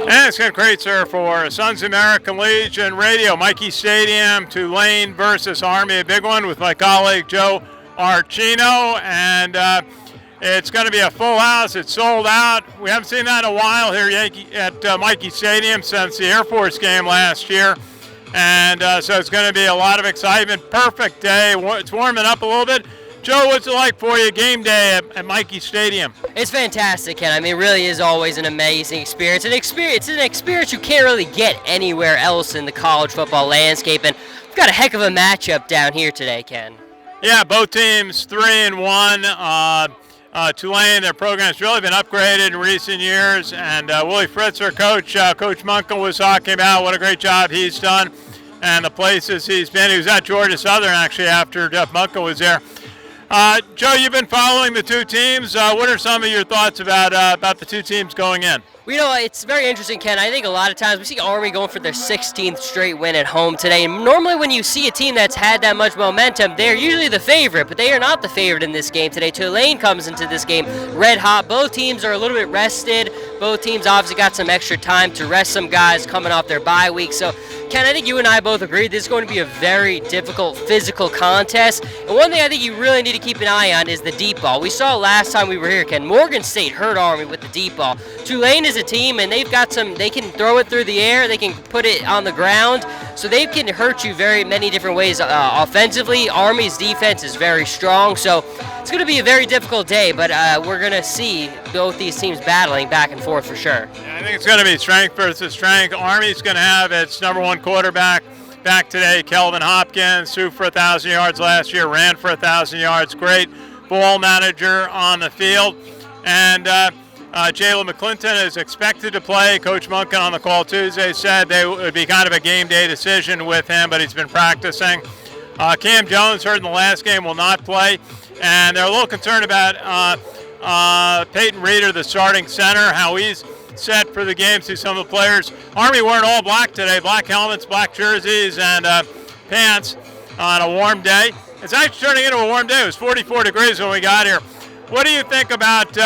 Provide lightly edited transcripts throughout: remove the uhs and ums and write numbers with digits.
And it's Ken Kraetzer for Sons American Legion Radio. Mikey Stadium, Tulane versus Army, a big one with my colleague Joe Archino. And it's going to be a full house. It's sold out. We haven't seen that in a while here at Mikey Stadium since the Air Force game last year. And so it's going to be a lot of excitement. Perfect day. It's warming up a little bit. Joe, what's it like for you game day at Mikey Stadium? It's fantastic, Ken. I mean, it really is always an amazing experience. It's an experience you can't really get anywhere else in the college football landscape. And we've got a heck of a matchup down here today, Ken. Yeah, both teams 3-1. Tulane, their program's really been upgraded in recent years. And Willie Fritzler, Coach Munkel was talking about what a great job he's done and the places he's been. He was at Georgia Southern, actually, after Jeff Munkel was there. Joe, you've been following the two teams. What are some of your thoughts about the two teams going in? Well, you know, it's very interesting, Ken. I think a lot of times we see Army going for their 16th straight win at home today. And normally when you see a team that's had that much momentum, they're usually the favorite, but they are not the favorite in this game today. Tulane comes into this game red hot. Both teams are a little bit rested. Both teams obviously got some extra time to rest some guys coming off their bye week. So, Ken, I think you and I both agree this is going to be a very difficult physical contest. And one thing I think you really need to keep an eye on is the deep ball. We saw last time we were here, Ken, Morgan State hurt Army with the deep ball. Tulane is a team, and they've got they can throw it through the air, they can put it on the ground, so they can hurt you very many different ways offensively. Army's defense is very strong, so it's going to be a very difficult day, but we're going to see both these teams battling back and forth for sure. Yeah, I think it's going to be strength versus strength. Army's going to have its number one quarterback back today, Kelvin Hopkins, threw for 1,000 yards last year, ran for 1,000 yards, great ball manager on the field, and Jalen McClinton is expected to play. Coach Munkin on the call Tuesday said it would be kind of a game day decision with him, but he's been practicing. Cam Jones, hurt in the last game, will not play, and they're a little concerned about Peyton Reeder, the starting center, how he's set for the game. See some of the players. Army wearing all black today, black helmets, black jerseys, and pants on a warm day. It's actually turning into a warm day. It was 44 degrees when we got here. What do you think about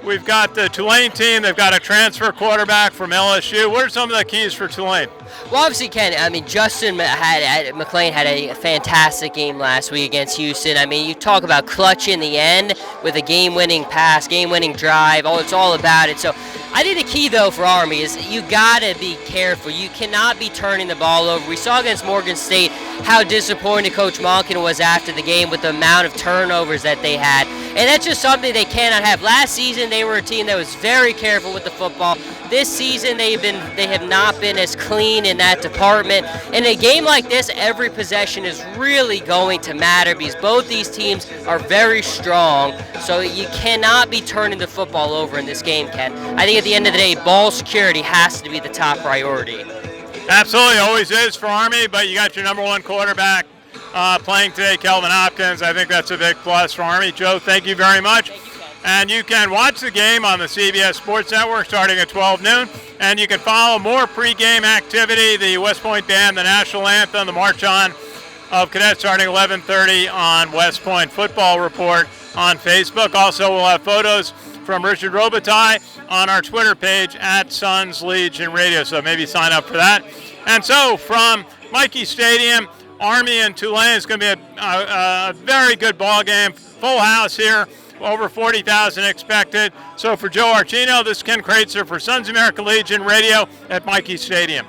we've got the Tulane team. They've got a transfer quarterback from LSU. What are some of the keys for Tulane? Well, obviously, Ken, I mean, Justin McLean had a fantastic game last week against Houston. I mean, you talk about clutch in the end with a game-winning pass, game-winning drive. It's all about it. So I think the key, though, for Army is you got to be careful. You cannot be turning the ball over. We saw against Morgan State how disappointed Coach Monken was after the game with the amount of turnovers that they had. And that's just something they cannot have. Last season, they were a team that was very careful with the football. This season, they have not been as clean in that department. In a game like this, every possession is really going to matter because both these teams are very strong. So you cannot be turning the football over in this game, Ken. I think at the end of the day, ball security has to be the top priority. Absolutely, always is for Army, but you got your number one quarterback playing today, Kelvin Hopkins. I think that's a big plus for Army. Joe, thank you very much. Thank you, Ken. And you can watch the game on the CBS Sports Network starting at 12 noon. And you can follow more pregame activity, the West Point Band, the National Anthem, the March On of Cadets starting 11:30 on West Point Football Report on Facebook. Also, we'll have photos from Richard Robitaille on our Twitter page at Sons Legion Radio. So maybe sign up for that. And so from Mikey Stadium, Army and Tulane is going to be a very good ball game. Full house here, over 40,000 expected. So for Joe Archino, this is Ken Kraetzer for Sons American Legion Radio at Mikey Stadium.